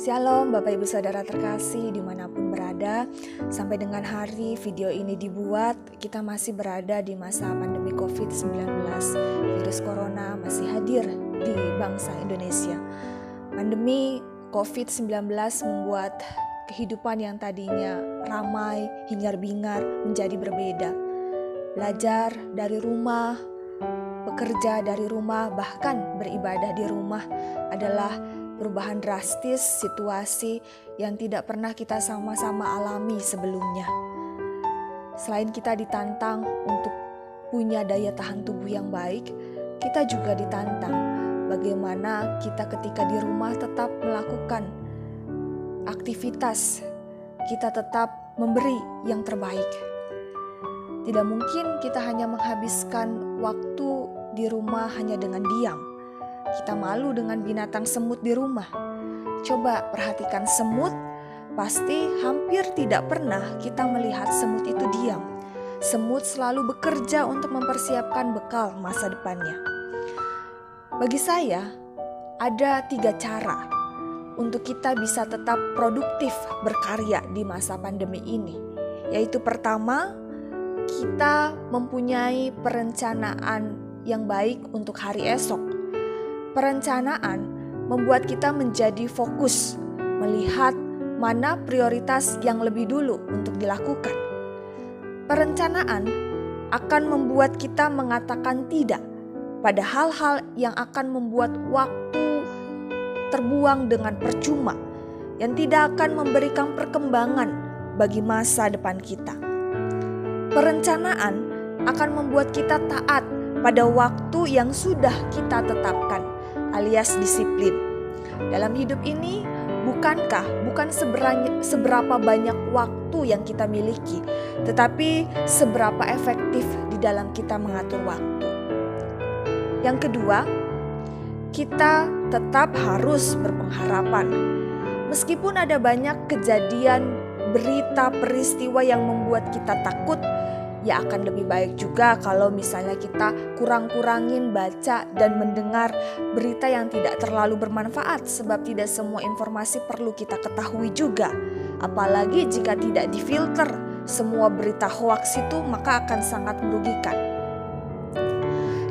Shalom Bapak Ibu Saudara terkasih dimanapun berada. Sampai dengan hari video ini dibuat, kita masih berada di masa pandemi COVID-19. Virus Corona masih hadir di bangsa Indonesia. Pandemi COVID-19 membuat kehidupan yang tadinya ramai, hingar-bingar menjadi berbeda. Belajar dari rumah, bekerja dari rumah, bahkan beribadah di rumah adalah perubahan drastis situasi yang tidak pernah kita sama-sama alami sebelumnya. Selain kita ditantang untuk punya daya tahan tubuh yang baik, kita juga ditantang bagaimana kita ketika di rumah tetap melakukan aktivitas, kita tetap memberi yang terbaik. Tidak mungkin kita hanya menghabiskan waktu di rumah hanya dengan diam. Kita malu dengan binatang semut di rumah. Coba perhatikan semut, pasti hampir tidak pernah kita melihat semut itu diam. Semut selalu bekerja untuk mempersiapkan bekal masa depannya. Bagi saya, ada 3 cara untuk kita bisa tetap produktif berkarya di masa pandemi ini. Yaitu pertama, kita mempunyai perencanaan yang baik untuk hari esok. Perencanaan membuat kita menjadi fokus, melihat mana prioritas yang lebih dulu untuk dilakukan. Perencanaan akan membuat kita mengatakan tidak pada hal-hal yang akan membuat waktu terbuang dengan percuma, yang tidak akan memberikan perkembangan bagi masa depan kita. Perencanaan akan membuat kita taat pada waktu yang sudah kita tetapkan, alias disiplin. Dalam hidup ini, bukan seberapa banyak waktu yang kita miliki, tetapi seberapa efektif di dalam kita mengatur waktu. Yang kedua, kita tetap harus berpengharapan. Meskipun ada banyak kejadian, berita, peristiwa yang membuat kita takut, ya akan lebih baik juga kalau misalnya kita kurang-kurangin baca dan mendengar berita yang tidak terlalu bermanfaat, sebab tidak semua informasi perlu kita ketahui juga. Apalagi jika tidak difilter semua berita hoaks itu, maka akan sangat merugikan.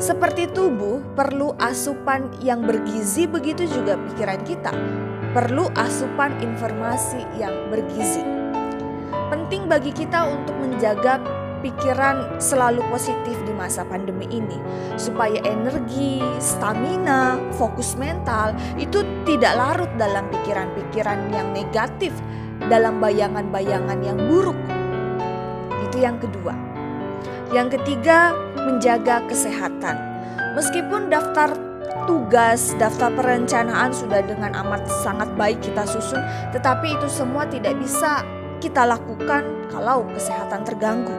Seperti tubuh perlu asupan yang bergizi, begitu juga pikiran kita perlu asupan informasi yang bergizi. Penting bagi kita untuk menjaga pikiran selalu positif di masa pandemi ini, supaya energi, stamina, fokus mental itu tidak larut dalam pikiran-pikiran yang negatif, dalam bayangan-bayangan yang buruk. Itu yang kedua. Yang ketiga, menjaga kesehatan. Meskipun daftar tugas, daftar perencanaan sudah dengan amat sangat baik kita susun, tetapi itu semua tidak bisa kita lakukan kalau kesehatan terganggu.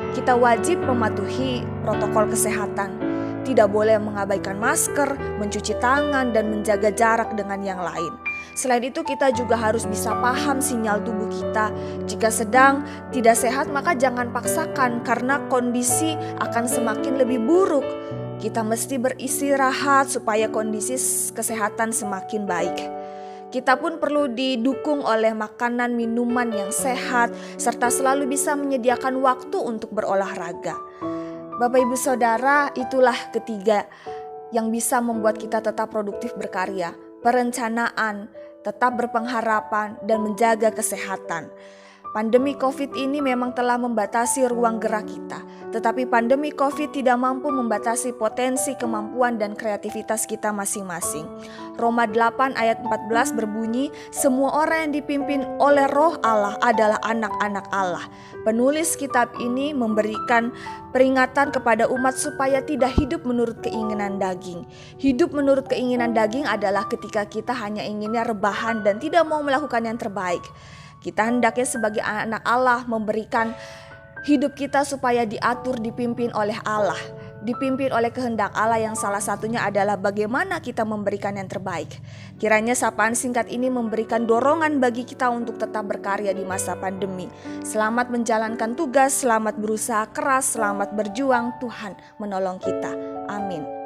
Kita wajib mematuhi protokol kesehatan, tidak boleh mengabaikan masker, mencuci tangan, dan menjaga jarak dengan yang lain. Selain itu, kita juga harus bisa paham sinyal tubuh kita. Jika sedang tidak sehat, maka jangan paksakan karena kondisi akan semakin lebih buruk. Kita mesti beristirahat supaya kondisi kesehatan semakin baik. Kita pun perlu didukung oleh makanan, minuman yang sehat, serta selalu bisa menyediakan waktu untuk berolahraga. Bapak Ibu Saudara, itulah ketiga yang bisa membuat kita tetap produktif berkarya. Perencanaan, tetap berpengharapan, dan menjaga kesehatan. Pandemi COVID ini memang telah membatasi ruang gerak kita, tetapi pandemi COVID tidak mampu membatasi potensi, kemampuan, dan kreativitas kita masing-masing. Roma 8 ayat 14 berbunyi, semua orang yang dipimpin oleh Roh Allah adalah anak-anak Allah. Penulis kitab ini memberikan peringatan kepada umat supaya tidak hidup menurut keinginan daging. Hidup menurut keinginan daging adalah ketika kita hanya inginnya rebahan dan tidak mau melakukan yang terbaik. Kita hendaknya sebagai anak Allah memberikan hidup kita supaya diatur, dipimpin oleh Allah, dipimpin oleh kehendak Allah, yang salah satunya adalah bagaimana kita memberikan yang terbaik. Kiranya sapaan singkat ini memberikan dorongan bagi kita untuk tetap berkarya di masa pandemi. Selamat menjalankan tugas, selamat berusaha keras, selamat berjuang. Tuhan menolong kita. Amin.